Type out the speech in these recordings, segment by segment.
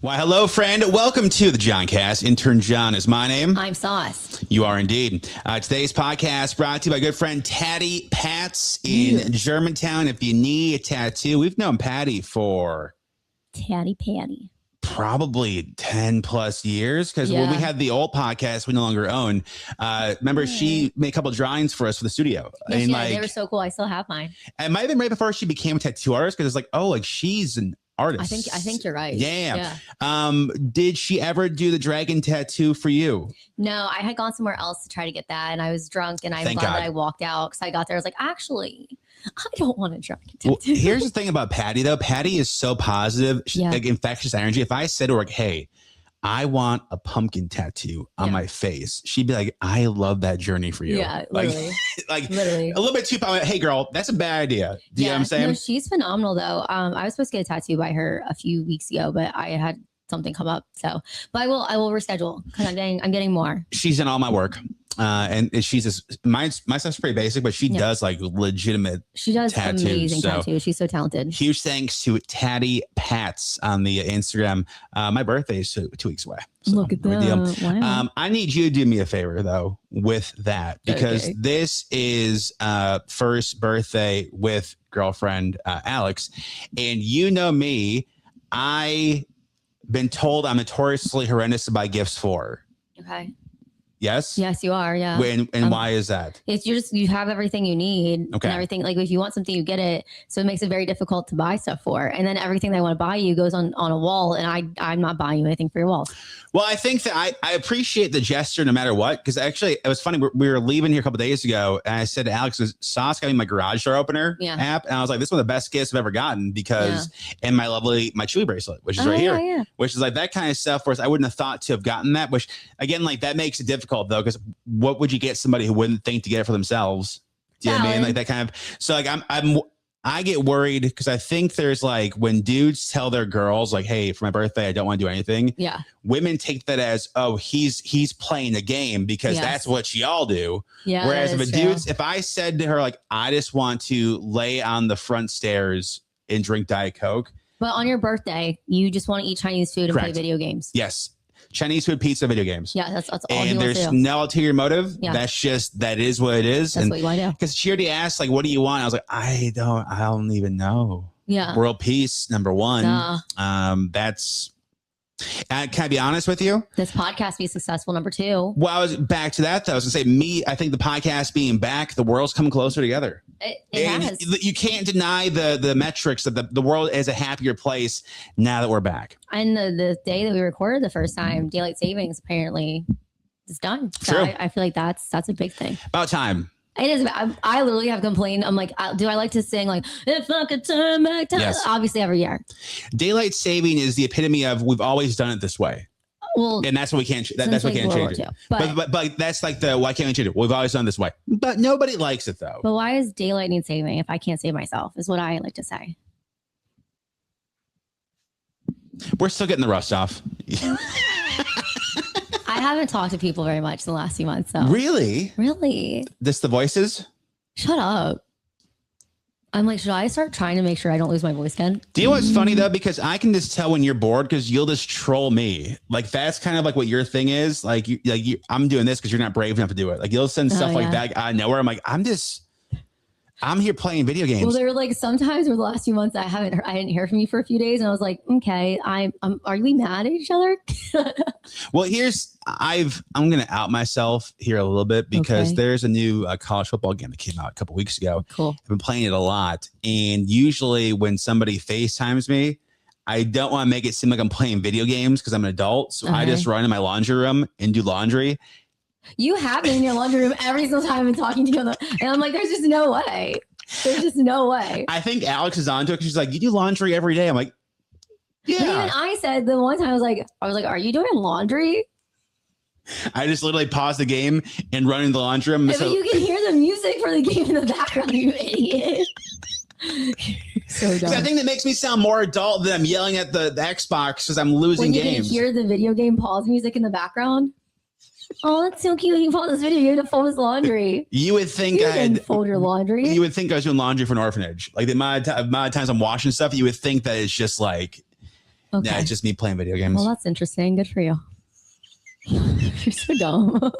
Why, hello, friend. Welcome to the John Cast. Intern John is my name. I'm Sos. You are indeed. Today's podcast brought to you by good friend Patty Pats in Germantown. If you need a tattoo, we've known Patty for Patty. Probably 10 plus years, because when we had the old podcast we no longer own, remember she made a couple of drawings for us for the studio. Yes, and they were so cool. I still have mine. It might have been right before she became a tattoo artist, because it's like, oh, like she's an artist. I think you're right. Yeah. Did she ever do the dragon tattoo for you? No, I had gone somewhere else to try to get that, and I was drunk, and I'm glad that I walked out, because I got there. I was like, actually, I don't want a dragon tattoo. Well, here's the thing about Patty, though. Patty is so positive, like infectious energy. If I said to her, like, hey, I want a pumpkin tattoo on my face, she'd be like, I love that journey for you. Yeah, like, literally. Literally. A little bit too, hey, girl, that's a bad idea. Do you know what I'm saying? No, she's phenomenal, though. I was supposed to get a tattoo by her a few weeks ago, but I had something come up. So, but I will reschedule, because I'm getting more. She's in all my work. And she's just, my stuff's pretty basic, but she does like legitimate. She does tattoos, amazing tattoos. She's so talented. Huge thanks to Patty Pats on the Instagram. My birthday is 2 weeks away. So look at that. Wow. I need you to do me a favor though with that, because this is first birthday with girlfriend Alex, and you know me, I been told I'm notoriously horrendous to buy gifts for. Okay. Yes. Yes, you are. Yeah. And why is that? It's you have everything you need and everything. Like if you want something, you get it. So it makes it very difficult to buy stuff for. And then everything they want to buy you goes on a wall. And I'm not buying you anything for your walls. Well, I think that I appreciate the gesture no matter what. Because actually, it was funny. We were leaving here a couple of days ago, and I said to Alex, Sauce got me my garage door opener app. And I was like, this is one of the best gifts I've ever gotten, because and my Chewy bracelet, which is right here, which is like that kind of stuff. Whereas I wouldn't have thought to have gotten that, which again, like that makes it difficult though, because what would you get somebody who wouldn't think to get it for themselves? Do you know what I mean? Like that kind of, so like I get worried, because I think there's like when dudes tell their girls like, hey, for my birthday, I don't want to do anything. Yeah. Women take that as, oh, he's playing a game, because that's what y'all do. Yeah. Whereas if I said to her, like, I just want to lay on the front stairs and drink Diet Coke. But on your birthday, you just want to eat Chinese food and play video games. Yes. Chinese food, pizza, video games. Yeah, that's all. And there's no ulterior motive. Yeah. That is what it is. That's what you want to do. Because she already asked, like, what do you want? I was like, I don't even know. Yeah. World peace, number one. Can I be honest with you? This podcast be successful, number two. Well, I was back to that though. I was gonna say I think the podcast being back, the world's coming closer together. It has. You can't deny the metrics that the world is a happier place now that we're back. And the day that we recorded the first time, daylight savings apparently is done. So True. I feel like that's a big thing. About time. It is. I literally have complained. I'm like, do I like to sing like, if I could turn back time? Yes. Obviously every year. Daylight saving is the epitome of we've always done it this way. Well, and that's what we can't. That's what we can't change it. But that's like why can't we change it? We've always done it this way. But nobody likes it though. But why is daylight need saving if I can't save myself? Is what I like to say. We're still getting the rust off. I haven't talked to people very much in the last few months. So. Really? This the voices? Shut up. I'm like, should I start trying to make sure I don't lose my voice again? Do you know what's funny though? Because I can just tell when you're bored, because you'll just troll me. Like that's kind of like what your thing is. Like I'm doing this because you're not brave enough to do it. Like you'll send stuff like that out of nowhere. I'm like, I'm here playing video games. Well, there were like sometimes over the last few months I didn't hear from you for a few days, and I was like, okay, are we mad at each other? Well, I'm gonna out myself here a little bit, because there's a new college football game that came out a couple weeks ago. Cool. I've been playing it a lot, and usually when somebody FaceTimes me, I don't want to make it seem like I'm playing video games because I'm an adult, so I just run in my laundry room and do laundry. You have been in your laundry room every single time I've been talking to you. And I'm like, there's just no way. There's just no way. I think Alex is onto it. She's like, you do laundry every day. I'm like, yeah. But even I said the one time I was like, are you doing laundry? I just literally paused the game and run in the laundry room. Yeah, but you can hear the music for the game in the background, you idiot. So dumb. I think that makes me sound more adult than I'm yelling at the Xbox because I'm losing games. When you can hear the video game pause music in the background. Oh, that's so cute. You fold this video. You have to fold his laundry. You would think I didn't fold your laundry. You would think I was doing laundry for an orphanage. Like the amount of times I'm washing stuff, you would think that it's just like Okay. Yeah, it's just me playing video games. Well, that's interesting. Good for you. You're so dumb.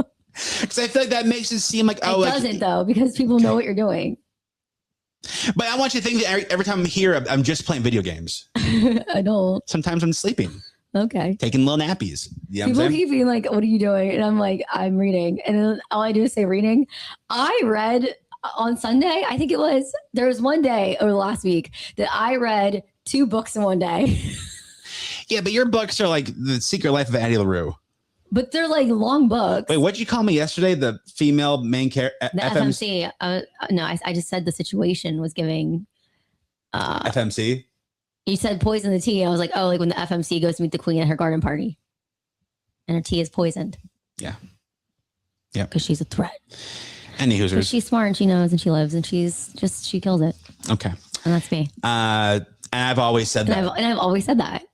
Because I feel like that makes it seem like, oh, it doesn't though, because people know what you're doing. But I want you to think that every time I'm here, I'm just playing video games. I don't. Sometimes I'm sleeping. Okay. Taking little nappies. You know people keep being like, what are you doing? And I'm like, I'm reading. And then all I do is say reading. I read on Sunday, I think it was, there was one day over the last week that I read 2 books in one day. Yeah, but your books are like The Secret Life of Addie LaRue. But they're like long books. Wait, what'd you call me yesterday? The female main character? The FMC. No, I just said the situation was giving. FMC? You said poison the tea. I was like, oh, like when the FMC goes to meet the queen at her garden party. And her tea is poisoned. Yeah. Yeah. Because she's a threat. Anywho, she's smart and she knows and she lives and she kills it. Okay. And that's me. And I've always said that. And I've always said that.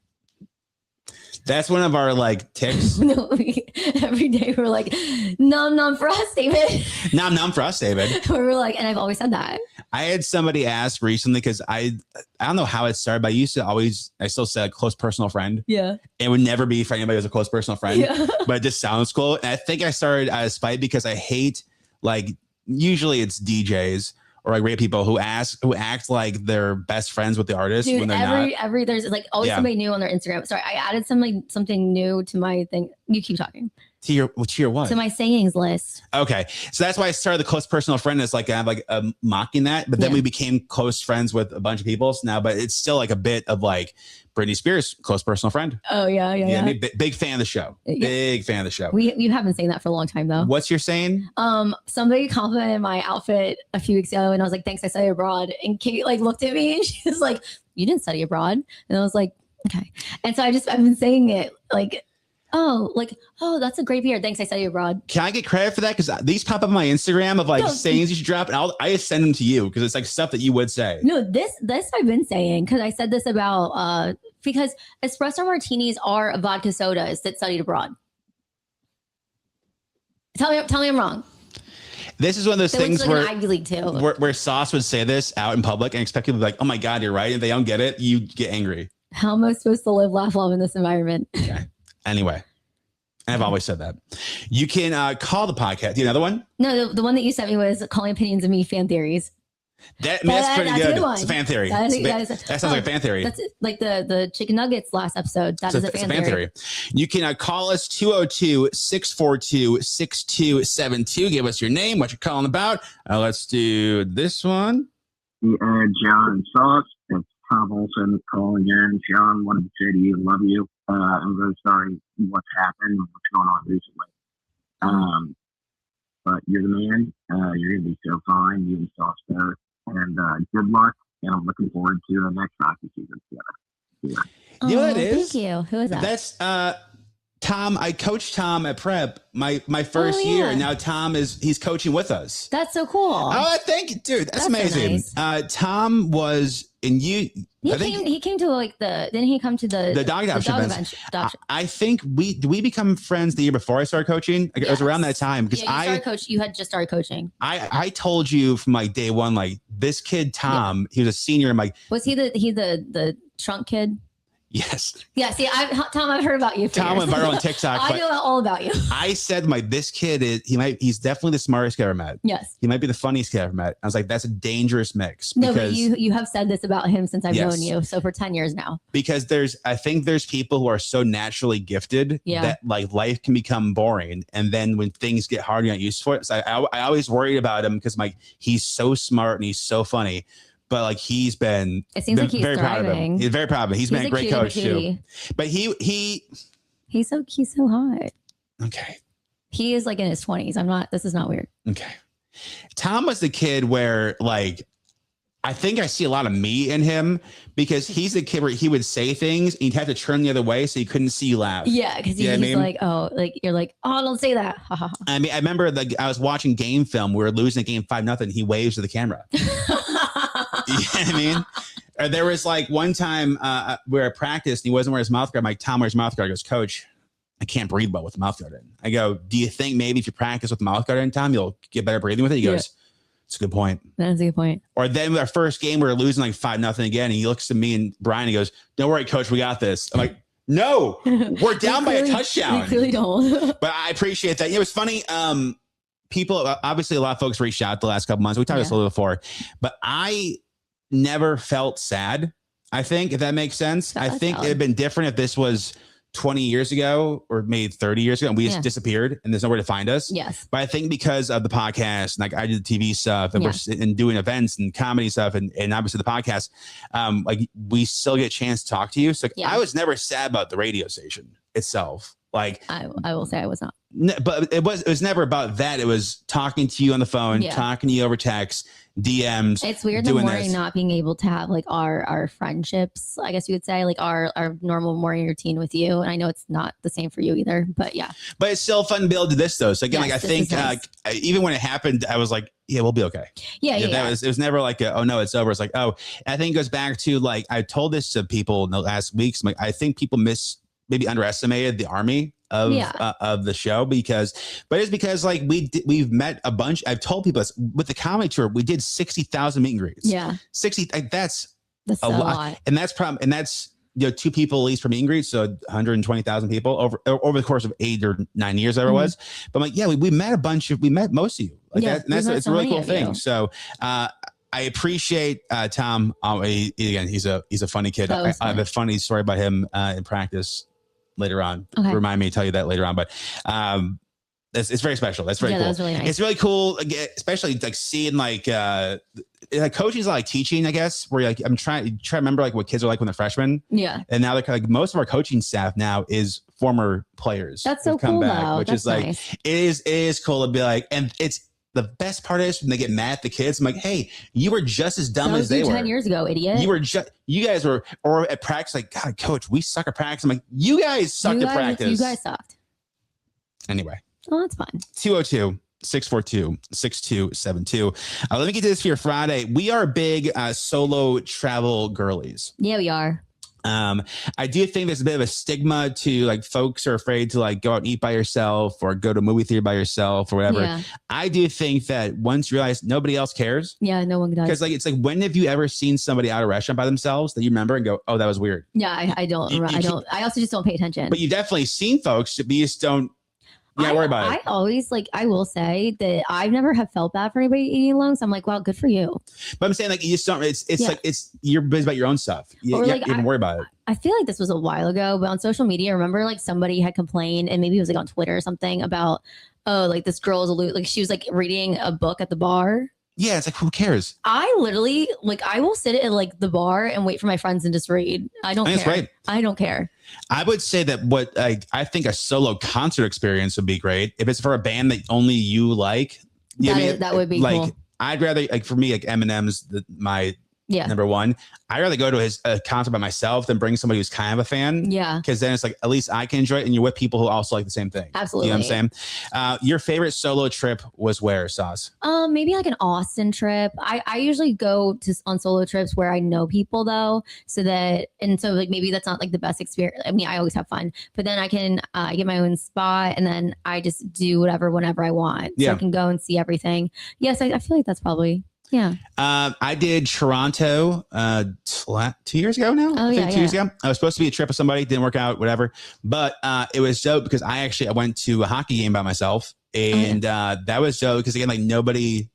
That's one of our like ticks. No, every day we're like, nom for us, David. Nom for us, David. We're like, and I've always said that. I had somebody ask recently because I don't know how it started, but I still said close personal friend. Yeah. It would never be for anybody who's a close personal friend, yeah. But it just sounds cool. And I think I started out of spite because I hate, like, usually it's DJs or like radio people who act like they're best friends with the artist. Dude, when they're not. There's like always somebody new on their Instagram. Sorry, I added something new to my thing. You keep talking. To your what? To my sayings list. Okay. So that's why I started the close personal friend is like, I'm like mocking that, but then we became close friends with a bunch of people now, but it's still like a bit of like Britney Spears, close personal friend. Oh yeah. Big fan of the show. Big fan of the show. You have been saying that for a long time though. What's your saying? Somebody complimented my outfit a few weeks ago and I was like, thanks, I studied abroad. And Kate like looked at me and she was like, you didn't study abroad. And I was like, okay. And so I've been saying it like, oh, that's a great beard. Thanks, I studied abroad. Can I get credit for that? Because these pop up on my Instagram of like sayings you should drop, and I just send them to you because it's like stuff that you would say. No, this I've been saying because I said this about because espresso martinis are vodka sodas that studied abroad. Tell me I'm wrong. This is one of those things where Ivy League too. Where Sos would say this out in public and expect people to be like, oh my God, you're right. If they don't get it, you get angry. How am I supposed to live, laugh, love in this environment? Okay. Anyway, I've always said that. You can call the podcast. Do you have another one? No, the one that you sent me was calling opinions of me fan theories. That's pretty good. It's a fan theory. That sounds like a fan theory. That's like the chicken nuggets last episode. That is a fan theory. You can call us 202-642-6272. Give us your name, what you're calling about. Let's do this one. John and Sos. It's Tom Olson calling in. John, wanted to say to you, love you. I'm very sorry what's happened, what's going on recently. But you're the man. You're going to be so fine. You and Sos better. And good luck. And I'm looking forward to the next hockey season together. Yeah. You know what that is? Thank you. Who is that? That's Tom. I coached Tom at prep my first year. And now Tom he's coaching with us. That's so cool. Oh, thank you, dude. That's amazing. So nice. Tom was he came to like didn't he come to the dog adoption events? I think we become friends the year before I started coaching. It was around that time because you had just started coaching. I told you from like day one, like this kid Tom, he was a senior. I'm like, was he the trunk kid? Yes. Yeah. See, Tom, I've heard about you. Tom went viral on TikTok. I know all about you. I said, this kid he's definitely the smartest kid I ever met. Yes. He might be the funniest kid I ever met. I was like, that's a dangerous mix. No, but you have said this about him since I've known you. So for 10 years now. Because I think there's people who are so naturally gifted that like life can become boring. And then when things get hard, you're not used for it. So I always worried about him because he's so smart and he's so funny. But like he's been, it seems like he's very thriving. Proud of him. He's very proud of him. He's been a great coach too. But he's so hot. Okay. He is like in his 20s. This is not weird. Okay. Tom was the kid where like, I think I see a lot of me in him because he's the kid where he would say things and he'd have to turn the other way so he couldn't see you laugh. Yeah, because he's like, oh, like you're like, oh, don't say that. I mean, I remember I was watching game film. We were losing the game 5-0. He waves to the camera. You know what I mean? Or there was like one time we were at practice and he wasn't wearing his mouth guard. I'm like, Tom, where's mouth guard? He goes, Coach, I can't breathe well with the mouth guard in. I go, do you think maybe if you practice with the mouth guard in, Tom, you'll get better breathing with it? He goes, It's a good point. That's a good point. Or then our first game, we were losing like 5-0 again. And he looks to me and Brian and he goes, don't worry, coach, we got this. I'm like, no, we're down by a touchdown. We clearly don't. But I appreciate that. It was funny. People, obviously a lot of folks reached out the last couple months. We talked about this a little before, but I never felt sad. I think, if that makes sense. I think it'd been different if this was 20 years ago or maybe 30 years ago and we just disappeared and there's nowhere to find us. Yes. But I think because of the podcast, like I did the TV stuff and we're doing events and comedy stuff and obviously the podcast, like we still get a chance to talk to you. So I was never sad about the radio station itself. Like I will say I was not. But it was never about that. It was talking to you on the phone, talking to you over text, DMs. It's weird the morning not being able to have like our friendships, I guess you would say, like our normal morning routine with you. And I know it's not the same for you either, but yeah. But it's still fun to be able to do this though. So again, like I think even when it happened, I was like, yeah, we'll be okay. It was never like, oh no, it's over. It's like, oh, and I think it goes back to like, I told this to people in the last weeks. Like, I think people maybe underestimated the army of the show but it's because like we've met a bunch. I've told people this, with the comedy tour, we did 60,000 meet and greets. 60. Like, that's a lot. And that's two people at least per meet and greet. So 120,000 people over the course of 8 or 9 years, whatever it was. But I'm like, we met most of you. Like that's a really cool thing. So, I appreciate Tom. Again, he's a funny kid. I have a funny story about him in practice later on. Remind me to tell you that later on. But it's very special. That's very cool. That was really nice. It's really cool, especially like seeing like coaching is like teaching, I guess. Where like I'm trying to remember like what kids are like when they're freshmen. Yeah. And now they're like most of our coaching staff now is former players. That's so cool, though. Which is like nice. It is cool to be like, and it's. The best part is when they get mad at the kids. I'm like, hey, you were just as dumb as they were 10 years ago, idiot. You guys were, or at practice, like, God, coach, we suck at practice. I'm like, you guys sucked at practice. You guys sucked. Anyway. Oh, that's fun. 202-642-6272. Let me get to this for your Friday. We are big solo travel girlies. Yeah, we are. I do think there's a bit of a stigma to like folks are afraid to like go out and eat by yourself or go to a movie theater by yourself or whatever. Yeah. I do think that once you realize nobody else cares. Yeah, no one does. Because like it's like, when have you ever seen somebody at a restaurant by themselves that you remember and go, oh, that was weird? Yeah, I don't. I also just don't pay attention. But you've definitely seen folks, but you just don't. Yeah, worry about it. I always I will say that I've never have felt bad for anybody eating alone. So I'm like, wow, good for you. But I'm saying like, you just don't, it's like, you're busy about your own stuff. You don't worry about it. I feel like this was a while ago, but on social media, remember like somebody had complained and maybe it was like on Twitter or something about, oh, like this girl is like, she was like reading a book at the bar. Yeah, it's like, who cares? I literally I will sit at like the bar and wait for my friends and just read. I don't care. That's right. I don't care. I would say that what I think a solo concert experience would be great if it's for a band that only you like. That would be like cool. I'd rather like for me like Eminem's my number one. I'd rather go to his concert by myself than bring somebody who's kind of a fan. Yeah. Because then it's like, at least I can enjoy it and you're with people who also like the same thing. Absolutely. You know what I'm saying? Your favorite solo trip was where, Sos? Maybe like an Austin trip. I usually go on solo trips where I know people though. So like maybe that's not like the best experience. I mean, I always have fun, but then I can get my own spot and then I just do whenever I want. So I can go and see everything. Yes, I feel like that's probably... Yeah. I did Toronto 2 years ago now. Oh, 2 years ago. I was supposed to be a trip with somebody, didn't work out, whatever. But it was dope because I went to a hockey game by myself. And that was dope because again, like nobody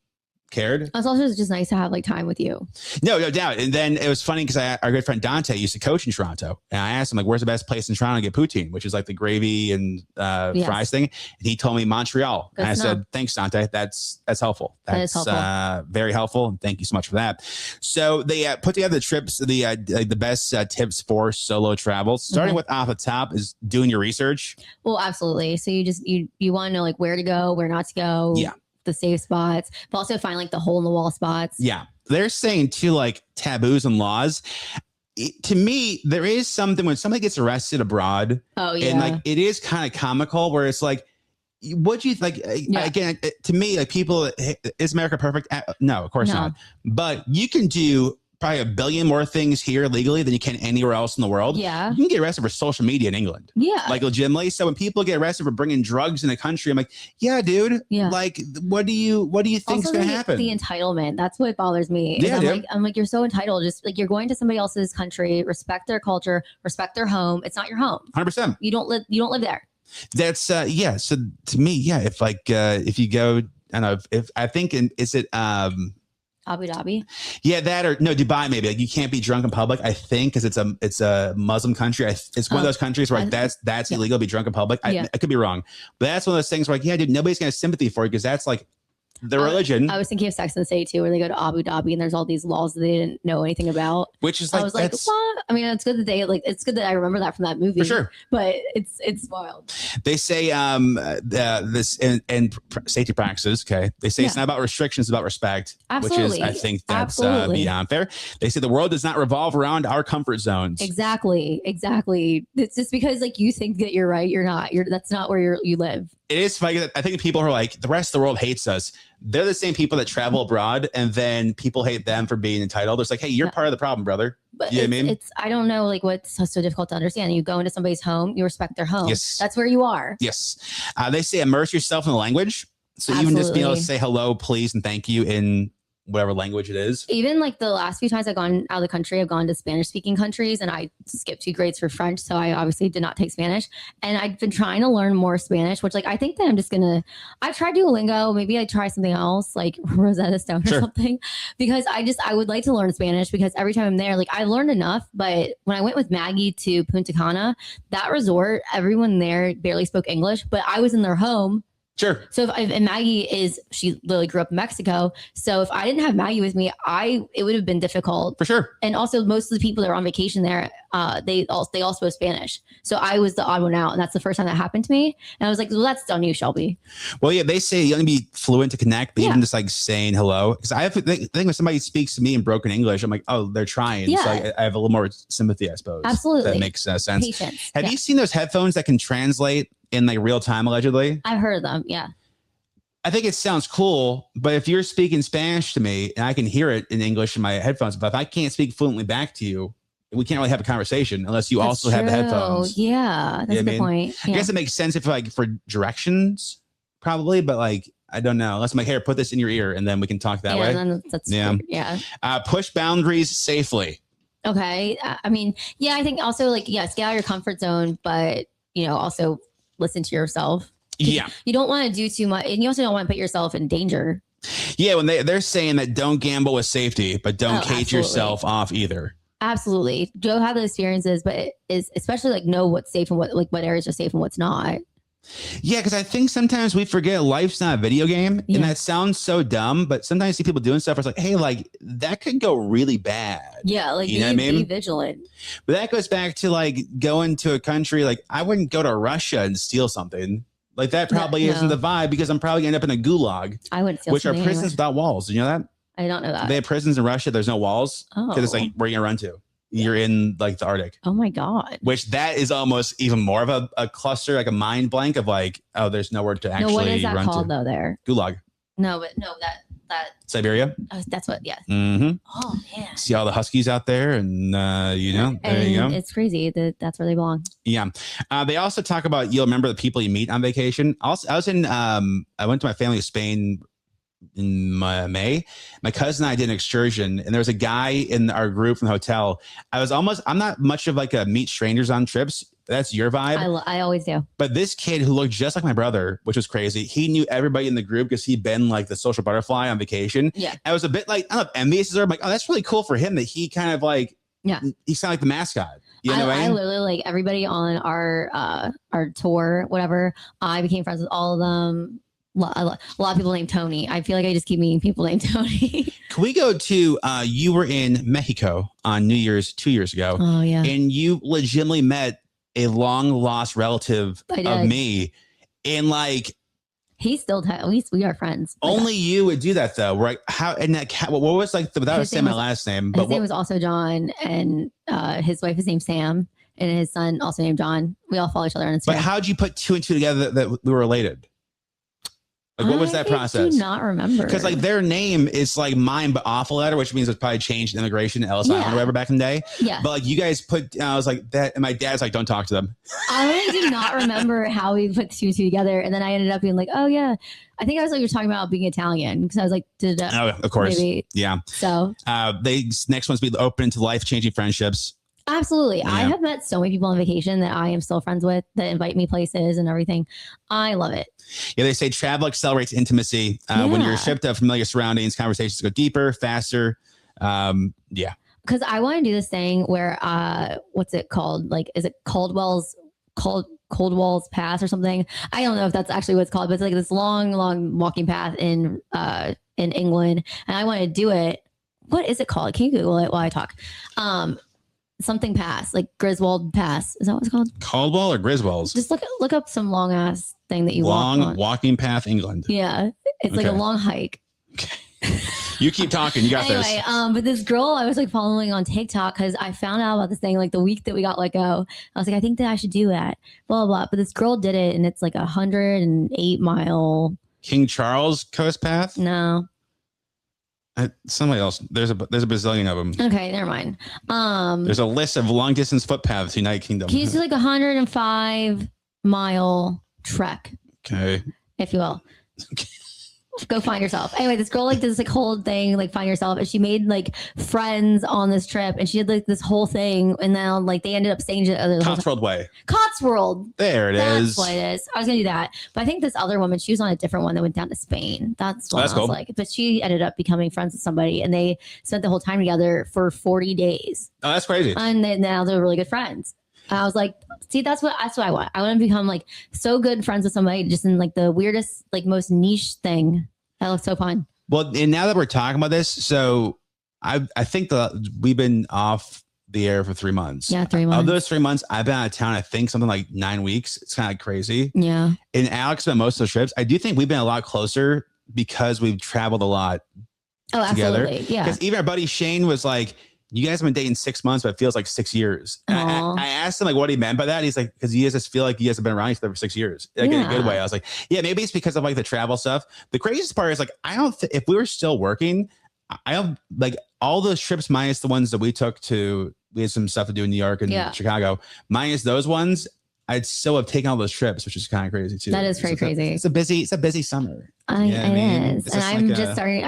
cared. It's also just nice to have like time with you. No doubt. And then it was funny because our good friend Dante used to coach in Toronto. And I asked him like, where's the best place in Toronto to get poutine, which is like the gravy and fries thing. And he told me Montreal. And I said, thanks, Dante. That's helpful. That's very helpful. And thank you so much for that. So they put together the trips, the best tips for solo travel. Starting with off the top is doing your research. Well, absolutely. So you want to know like where to go, where not to go. Yeah. The safe spots, but also find like the hole in the wall spots. Yeah. They're saying too, like taboos and laws. To me, there is something when somebody gets arrested abroad. Oh yeah. And like, it is kind of comical where it's like, what do you like? Again, to me, like people, is America perfect? No, of course not. But you can do probably a billion more things here legally than you can anywhere else in the world. Yeah. You can get arrested for social media in England. Yeah. Like legitimately. So when people get arrested for bringing drugs in the country, I'm like, yeah, dude. Yeah. Like, what do you think is going to happen? The entitlement. That's what bothers me. Yeah, I'm like, you're so entitled. Just like you're going to somebody else's country, respect their culture, respect their home. It's not your home. 100%. You don't live there. That's yeah. So to me, yeah, if you go, I don't know if I think is it Abu Dhabi? Yeah, that or no, Dubai maybe. Like you can't be drunk in public, I think, because it's a Muslim country. It's one of those countries where like that's illegal to be drunk in public. I could be wrong. But that's one of those things where like, yeah, dude, nobody's gonna have sympathy for you because that's like the religion. I was thinking of Sex and the City too, where they go to Abu Dhabi and there's all these laws that they didn't know anything about. Which is like, I was like, what? I mean, it's good that it's good that I remember that from that movie. For sure. But it's wild. They say this and safety practices. Okay. They say it's not about restrictions, it's about respect. Absolutely. Which is, I think that's beyond fair. They say the world does not revolve around our comfort zones. Exactly. It's just because like you think that you're right, you're not. That's not where you live. It is funny that I think the people who are like the rest of the world hates us. They're the same people that travel abroad, and then people hate them for being entitled. It's like, hey, you're part of the problem, brother. But you know what I mean? I don't know, like what's so difficult to understand. You go into somebody's home, you respect their home. Yes, that's where you are. Yes, they say immerse yourself in the language. So even just being able to say hello, please, and thank you in whatever language it is. Even like the last few times I've gone out of the country, I've gone to Spanish speaking countries, and I skipped 2 grades for French. So I obviously did not take Spanish, and I've been trying to learn more Spanish, which like, I think that I'm just I've tried Duolingo. Maybe I try something else like Rosetta Stone or something, because I would like to learn Spanish because every time I'm there, like I learned enough. But when I went with Maggie to Punta Cana, that resort, everyone there barely spoke English, but I was in their home. Sure. So and Maggie she literally grew up in Mexico. So if I didn't have Maggie with me, it would have been difficult. For sure. And also most of the people that were on vacation there, they all spoke Spanish. So I was the odd one out. And that's the first time that happened to me. And I was like, well, that's on you, Shelby. Well, yeah, they say you only be fluent to connect, but even just like saying hello. Because I think when somebody speaks to me in broken English, I'm like, oh, they're trying. Yeah. So I have a little more sympathy, I suppose. Absolutely. That makes sense. Patience. Have you seen those headphones that can translate in like real time, allegedly? I've heard of them. Yeah. I think it sounds cool, but if you're speaking Spanish to me and I can hear it in English in my headphones, but if I can't speak fluently back to you, we can't really have a conversation unless you also have the headphones. Yeah, that's a good point. Yeah. I guess it makes sense if like for directions, probably, but like I don't know. Unless I'm like, here, put this in your ear, and then we can talk that way. That's weird. Push boundaries safely. Okay. I mean, yeah, I think also like yes, get out of your comfort zone, but also listen to yourself. Yeah. You don't want to do too much, and you also don't want to put yourself in danger. Yeah, when they're saying that don't gamble with safety, but don't cage yourself off either. Absolutely. Go have those experiences, but it is especially like know what's safe and what areas are safe and what's not. Yeah, because I think sometimes we forget life's not a video game, and that sounds so dumb. But sometimes I see people doing stuff where it's like, hey, like that could go really bad. Yeah, like you know what I mean? Be vigilant. But that goes back to like going to a country like I wouldn't go to Russia and steal something. Like that probably isn't the vibe because I'm probably gonna end up in a gulag. I wouldn't steal which are prisons without walls. Did you know that? I don't know that. They have prisons in Russia. There's no walls because it's like where you gonna run to. You're in like the Arctic. Oh my God. Which that is almost even more of a cluster, like a mind blank of like, oh, there's nowhere to actually run to. What is that called though there? Gulag. No, but no, that Siberia. That's what, yeah. Mm-hmm. Oh man. See all the Huskies out there, and there you go. It's crazy that's where they belong. Yeah. They also talk about you'll remember the people you meet on vacation. Also, I went to my family to Spain in May. My cousin and I did an excursion, and there was a guy in our group from the hotel. I'm not much of like a meet strangers on trips. That's your vibe. I always do. But this kid who looked just like my brother, which was crazy, he knew everybody in the group because he'd been like the social butterfly on vacation. Yeah. I was a bit like, I don't know, envious. I'm like, oh, that's really cool for him that he kind of like, he's kind of like the mascot. You know what I mean? I literally like everybody on our tour, whatever. I became friends with all of them. A lot of people named Tony. I feel like I just keep meeting people named Tony. Can we go to, you were in Mexico on New Year's 2 years ago. Oh, yeah. And you legitimately met a long lost relative of me. And like, he's still, we are friends. Only you would do that though. Right? How, and that, what was like, without saying my last name, but his name was also John, and his wife is named Sam, and his son also named John. We all follow each other on Instagram. But how'd you put 2 and 2 together that we were related? Like, what was that process? I do not remember. Because like their name is like mine, but awful letter, which means it's probably changed in immigration to Ellis Island or whatever back in the day. Yeah. But like you guys put, I was like that, and my dad's like, don't talk to them. I do not remember how we put two and two together, and then I ended up being like, oh yeah, I think I was like you're talking about being Italian because I was like, oh, of course, maybe. Yeah. So they next one's be open to life changing friendships. Absolutely. Yeah. I have met so many people on vacation that I am still friends with that invite me places and everything. I love it. Yeah, they say travel accelerates intimacy. When you're shipped to familiar surroundings, conversations go deeper, faster. Yeah. Because I want to do this thing where, what's it called? Like, is it Coldwell's Pass or something? I don't know if that's actually what it's called, but it's like this long walking path in England, and I want to do it. What is it called? Can you Google it while I talk? Something Pass, like Griswold Pass. Is that what it's called? Caldwell or Griswold's? Just look up some long ass thing that you walking path England. Yeah, it's like a long hike. Okay. You keep talking. You got this. But this girl I was like following on TikTok because I found out about this thing like the week that we got let go. I was like, I think that I should do that. Blah blah. But this girl did it, and it's like 108-mile King Charles Coast Path. No. Somebody else. There's a bazillion of them. Okay, never mind. There's a list of long distance footpaths, United Kingdom. Can you do like 105-mile trek? Okay. If you will. Okay. Go find yourself. Anyway, this girl like does this like whole thing, like find yourself, and she made like friends on this trip, and she did like this whole thing, and then like they ended up staying at Cotswold Way. Cotswold. There it is. That's what it is. I was gonna do that, but I think this other woman, she was on a different one that went down to Spain. That's what I was cool. Like. But she ended up becoming friends with somebody, and they spent the whole time together for 40 days. Oh, that's crazy. And now they're really good friends. I was like, see, that's what I want. I want to become like so good friends with somebody just in like the weirdest, like most niche thing. That looks so fun. Well, and now that we're talking about this, so I think we've been off the air for 3 months. Yeah, 3 months. Of those 3 months, I've been out of town, I think something like 9 weeks. It's kind of crazy. Yeah. And Alex spent most of those trips. I do think we've been a lot closer because we've traveled a lot together. Absolutely. Yeah. Because even our buddy Shane was like, you guys have been dating 6 months, but it feels like 6 years. I asked him like what he meant by that. And he's like, because you guys just feel like you guys have been around each other for 6 years, like in a good way. I was like, yeah, maybe it's because of like the travel stuff. The craziest part is like, I don't if we were still working, I don't like all those trips minus the ones that we took we had some stuff to do in New York and Chicago, minus those ones. I'd still have taken all those trips, which is kind of crazy too. That is pretty crazy. It's a busy summer. It is. And I'm just starting.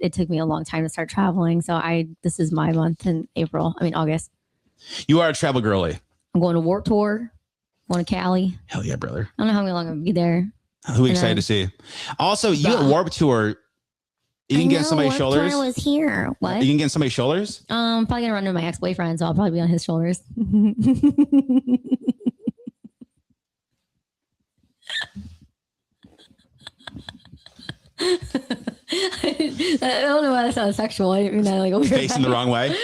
It took me a long time to start traveling. So this is my month in August. You are a travel girly. I'm going to Warped Tour. Going to Cali. Hell yeah, brother. I don't know how long I'm going to be there. Who are we excited to see? Also, you at Warped Tour, you can get somebody's shoulders. I was here. What? You can get somebody's shoulders? Probably going to run into my ex-boyfriend, so I'll probably be on his shoulders. I don't know why that sounds sexual. I mean, like facing the wrong way.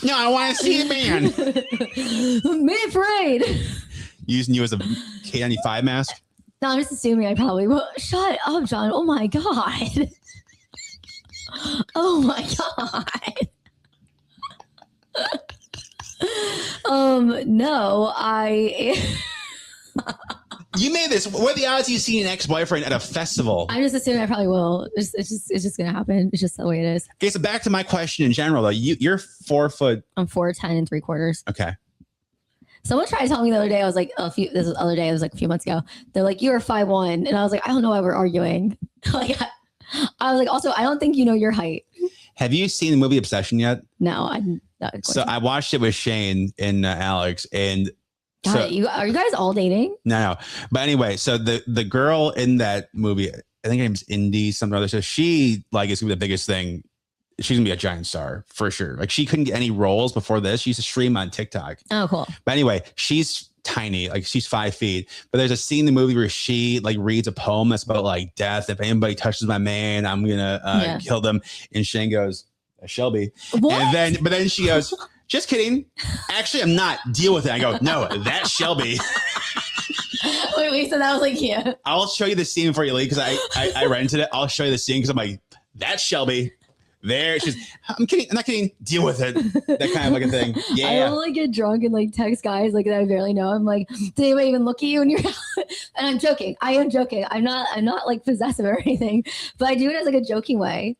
No, I want to see a man. Man parade. Using you as a K95 mask. No, I'm just assuming I probably will. Shut up, John. Oh my god. Oh my god. No, You made this. What are the odds you see an ex-boyfriend at a festival? I'm just assuming I probably will. It's just gonna happen. It's just the way it is. Okay, so back to my question in general though. You're 4 foot. I'm 4'10" &3". Okay. Someone tried to tell me the other day. I was like, this was the other day. It was like a few months ago. They're like, you're 5'1", and I was like, I don't know why we're arguing. Like, I was like, also, I don't think you know your height. Have you seen the movie Obsession yet? No, So I watched it with Shane and Alex, and God, are you guys all dating? No. But anyway, so the girl in that movie, I think her name's Indy, something or other. So she like is gonna be the biggest thing. She's gonna be a giant star for sure. Like she couldn't get any roles before this. She used to stream on TikTok. Oh, cool. But anyway, she's tiny, like she's 5 feet. But there's a scene in the movie where she like reads a poem that's about like death. If anybody touches my man, I'm gonna kill them. And Shane goes, Shelby. What? But then she goes, just kidding. Actually, I'm not. Deal with it. I go, no, that's Shelby. Wait, so that was like, yeah. I'll show you the scene before you leave because I rented it. I'll show you the scene because I'm like, that's Shelby. There, I'm kidding. I'm not kidding. Deal with it. That kind of like a thing. Yeah. I will like get drunk and like text guys like that I barely know. I'm like, did anybody even look at you when you're out? And I'm joking. I am joking. I'm not like possessive or anything, but I do it as like a joking way.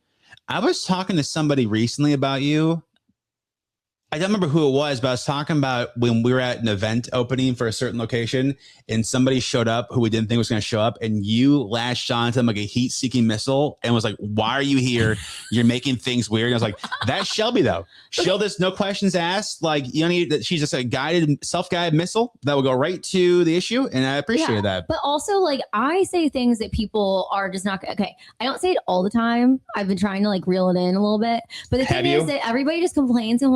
I was talking to somebody recently about you. I don't remember who it was, but I was talking about when we were at an event opening for a certain location and somebody showed up who we didn't think was going to show up, and you latched onto them like a heat-seeking missile and was like, why are you here? You're making things weird. And I was like, that's Shelby, though. She'll just, no questions asked. Like, you don't need that. She's just a self-guided missile that will go right to the issue. And I appreciate that. But also, like, I say things that people are just not okay. I don't say it all the time. I've been trying to like reel it in a little bit. But the thing is that everybody just complains. In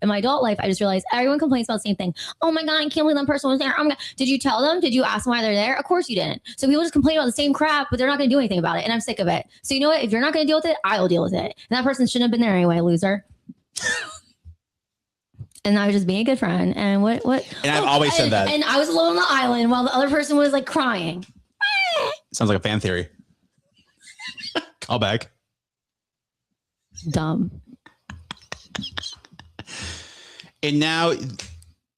my adult life, I just realized everyone complains about the same thing. Oh my God, I can't believe that person was there. Oh my God. Did you tell them? Did you ask them why they're there? Of course you didn't. So people just complain about the same crap, but they're not going to do anything about it. And I'm sick of it. So you know what? If you're not going to deal with it, I'll deal with it. And that person shouldn't have been there anyway, loser. And I was just being a good friend. And what? And I've always said that. And I was alone on the island while the other person was like crying. Sounds like a fan theory. Call back. Dumb. And now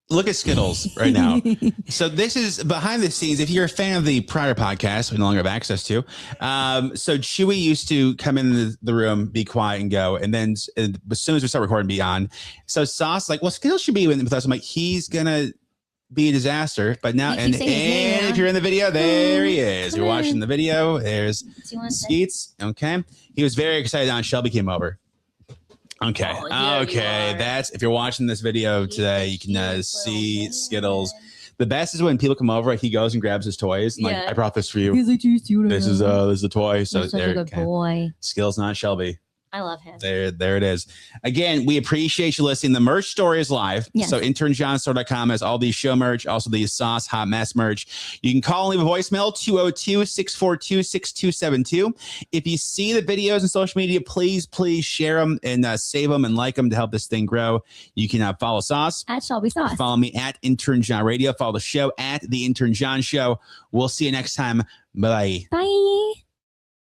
look at Skittles right now. So this is behind the scenes. If you're a fan of the prior podcast, we no longer have access to. So Chewy used to come in the room, be quiet and go. And then as soon as we start recording, be on. So Sauce like, well, Skittles should be with us. I'm like, he's going to be a disaster. But now, and if you're in the video, there he is. You're watching the video. There's Skeets. Okay. He was very excited when Shelby came over. Okay. Okay. That's if you're watching this video today, you can see Skittles. The best is when people come over, he goes and grabs his toys. And, like, I brought this for you. He's like, this is a toy. So such a good boy. Skittles, not Shelby. I love him. There it is. Again, we appreciate you listening. The merch store is live. Yes. So internjohnstore.com has all these show merch, also the Sauce Hot Mess merch. You can call and leave a voicemail, 202-642-6272. If you see the videos on social media, please share them and save them and like them to help this thing grow. You can follow Sauce at Shelby Sauce. Follow me at Intern John Radio. Follow the show at The Intern John Show. We'll see you next time. Bye. Bye.